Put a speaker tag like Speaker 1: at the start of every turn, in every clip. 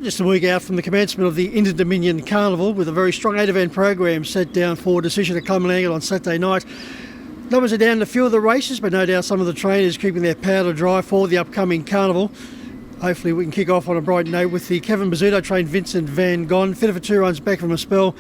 Speaker 1: Just a week out from the commencement of the Inter-Dominion Carnival, with a very strong 8-event program set down for decision at Clonmel on Saturday night. Numbers are down in a few of the races, but no doubt some of the trainers keeping their powder dry for the upcoming carnival. Hopefully we can kick off on a bright note with the Kevin Bizzuto trained Vincent Van Gogh, fitted for 2 runs back from a spell,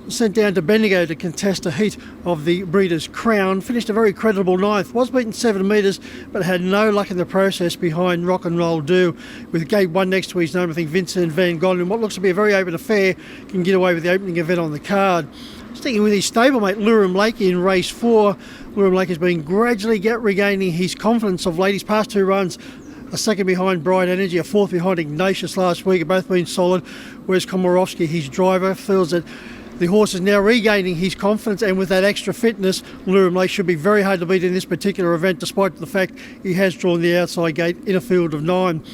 Speaker 1: sent down to Bendigo to contest a heat of the Breeders' Crown. Finished a very creditable 9th, was beaten 7 metres, but had no luck in the process behind Rock and Roll Do, with gate 1 next to his name. I think Vincent Van Gogh, in what looks to be a very open affair, can get away with the opening event on the card. Sticking with his stablemate Lurum Lake in race 4, Lurum Lake has been gradually regaining his confidence of late. His past 2 runs, a second behind Bright Energy, a 4th behind Ignatius last week, have both been solid, whereas Komorowski, his driver, feels that the horse is now regaining his confidence, and with that extra fitness, Lurum Lake should be very hard to beat in this particular event, despite the fact he has drawn the outside gate in a field of 9.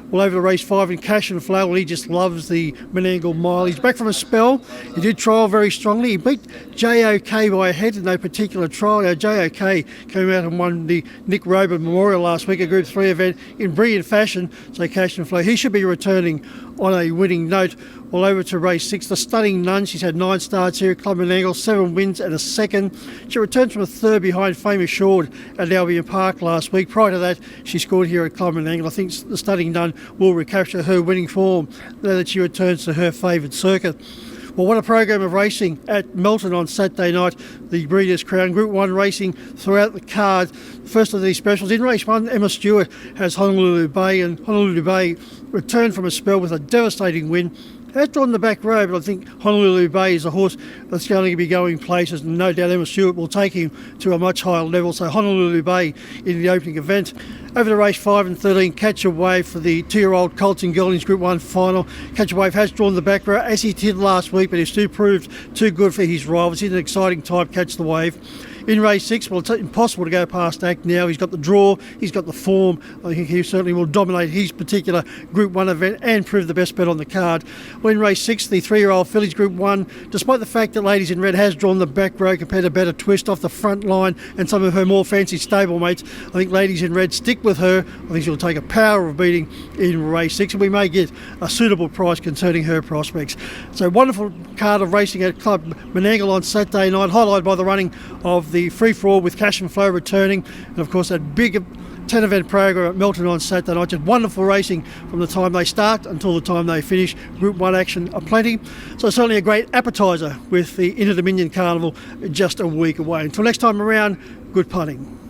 Speaker 1: Well, over to race 5 in Cash and Flow, he just loves the Menangle Mile. He's back from a spell. He did trial very strongly. He beat JOK by a head in no particular trial. JOK came out and won the Nick Rober Memorial last week, a Group 3 event, in brilliant fashion. So Cash and Flow, he should be returning on a winning note. Well, over to race 6, the Stunning Nun. She's had 9 starts here at Club Menangle, 7 wins and a second. She returned from a 3rd behind Fame Assured at Albion Park last week. Prior to that, she scored here at Club Menangle. I think the Stunning Nun will recapture her winning form now that she returns to her favoured circuit. Well, what a program of racing at Melton on Saturday night. The Breeders' Crown Group 1 racing throughout the card. First of these specials. In race 1, Emma Stewart has Honolulu Bay, and Honolulu Bay returned from a spell with a devastating win. Has drawn the back row, but I think Honolulu Bay is a horse that's going to be going places, and no doubt Emma Stewart will take him to a much higher level. So Honolulu Bay in the opening event. Over to race 5 and 13, Catch a Wave for the 2-year-old Colts and Geldings Group 1 final. Catch a Wave has drawn the back row, as he did last week, but he's still proved too good for his rivals. He's an exciting type, Catch the Wave. In race 6, well, it's impossible to go past Act Now. He's got the draw, he's got the form. I think he certainly will dominate his particular Group 1 event and prove the best bet on the card. Well, in race 6, the 3-year-old fillies Group 1, despite the fact that Ladies in Red has drawn the back row compared to Better Twist off the front line and some of her more fancy stablemates, I think Ladies in Red stick with her. I think she'll take a power of beating in race 6, and we may get a suitable price concerning her prospects. So wonderful card of racing at Club Menangle on Saturday night, highlighted by the running of the free-for-all with Cash and Flow returning, and of course that big 10-event program at Melton on Saturday night. Just wonderful racing from the time they start until the time they finish. Group 1 action aplenty. So certainly a great appetiser with the Inter-Dominion Carnival just a week away. Until next time around, good punting.